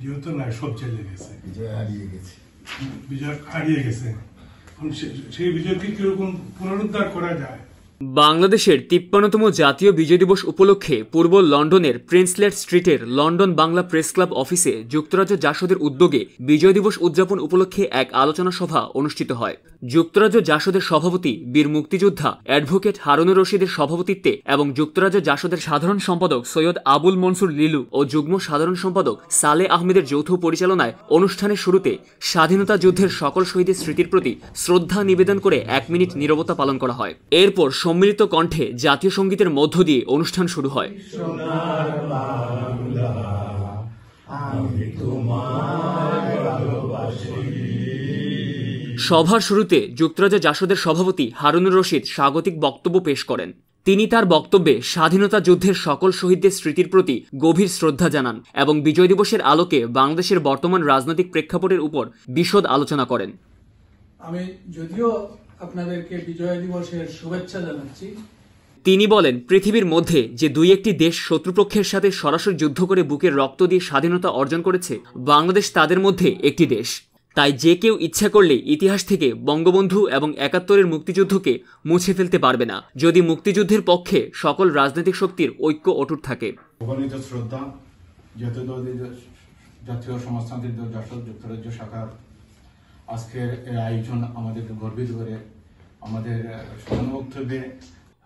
যেহেতু নাই, সব চলে গেছে, বিজয় হারিয়ে গেছে। সেই বিজয়কে কিরকম পুনরুদ্ধার করা যায়? বাংলাদেশের ৫৩তম জাতীয় বিজয় দিবস উপলক্ষে পূর্ব লন্ডনের প্রিন্সলেট স্ট্রিটের লন্ডন বাংলা প্রেস ক্লাব অফিসে যুক্তরাজ্য জাসদের উদ্যোগে বিজয় দিবস উদযাপন উপলক্ষে এক আলোচনা সভা অনুষ্ঠিত হয়। যুক্তরাজ্য জাসদের সভাপতি বীর মুক্তিযোদ্ধা অ্যাডভোকেট হারুনুর রশিদের সভাপতিত্বে এবং যুক্তরাজ্য জাসদের সাধারণ সম্পাদক সৈয়দ আবুল মনসুর লিলু ও যুগ্ম সাধারণ সম্পাদক সালে আহমেদের যৌথ পরিচালনায় অনুষ্ঠানের শুরুতে স্বাধীনতা যুদ্ধের সকল শহীদের স্মৃতির প্রতি শ্রদ্ধা নিবেদন করে ১ মিনিট নীরবতা পালন করা হয়। এরপর সম্মিলিত কণ্ঠে জাতীয় সঙ্গীতের মধ্য দিয়ে অনুষ্ঠান শুরু হয়। সভার শুরুতে যুক্তরাজ্য জাসদের সভাপতি হারুনুর রশিদ স্বাগতিক বক্তব্য পেশ করেন। তিনি তার বক্তব্যে স্বাধীনতা যুদ্ধের সকল শহীদদের স্মৃতির প্রতি গভীর শ্রদ্ধা জানান এবং বিজয় দিবসের আলোকে বাংলাদেশের বর্তমান রাজনৈতিক প্রেক্ষাপটের উপর বিশদ আলোচনা করেন। আমি যদিও আপনাদেরকে বিজয় দিবসের শুভেচ্ছা জানাচ্ছি। তিনি বলেন, পৃথিবীর মধ্যে যে দুই একটি দেশ শত্রুপক্ষের সাথে সরাসরি যুদ্ধ করে বুকের রক্ত দিয়ে স্বাধীনতা অর্জন করেছে, বাংলাদেশ তাদের মধ্যে একটি দেশ। তাই যে কেউ ইচ্ছা করলে ইতিহাস থেকে বঙ্গবন্ধু এবং ৭১-এর মুক্তিযুদ্ধকে মুছে ফেলতে পারবে না, যদি মুক্তিযুদ্ধের পক্ষে সকল রাজনৈতিক শক্তির ঐক্য অটুট থাকে। অগণিত শ্রদ্ধা জাতীয় সমাজতান্ত্রিক দল জাসদ যুক্তরাজ্য শাখার আজকের এই আয়োজন আমাদেরকে গর্বিত করে। আমাদের বক্তব্যে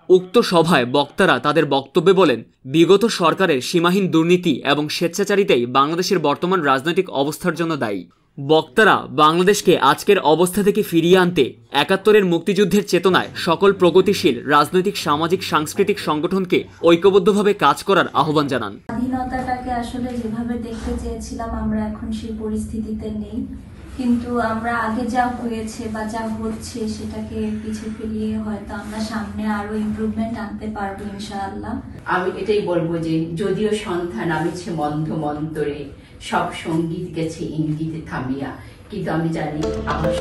উক্ত সভায় বক্তারা তাদের বক্তব্যে বলেন, বিগত সরকারের সীমাহীন দুর্নীতি এবং স্বেচ্ছাচারিতাই বাংলাদেশের বর্তমান রাজনৈতিক অবস্থার জন্য দায়ী। বক্তারা বাংলাদেশকে আজকের অবস্থা থেকে ফিরিয়ে আনতে ৭১-এর মুক্তিযুদ্ধের চেতনায় সকল প্রগতিশীল রাজনৈতিক, সামাজিক, সাংস্কৃতিক সংগঠনকে ঐক্যবদ্ধভাবে কাজ করার আহ্বান জানান। স্বাধীনতাটাকে আসলে যেভাবে দেখতে চেয়েছিলাম আমরা এখন সেই পরিস্থিতিতে নেই, কিন্তু আমরা আগে যা হয়েছে বা যা হচ্ছে সেটাকে পিছিয়ে ফেলিয়ে হয়তো আমরা সামনে আরো ইমপ্রুভমেন্ট আনতে পারবো ইনশাআল্লাহ। আমি এটাই বলবো যে যদিও সন্ধ্যা নামেছে মন্থ মন্তরে, সব সঙ্গীত গেছে ইঙ্গিতে থামিয়া, কিন্তু আমি জানি আমার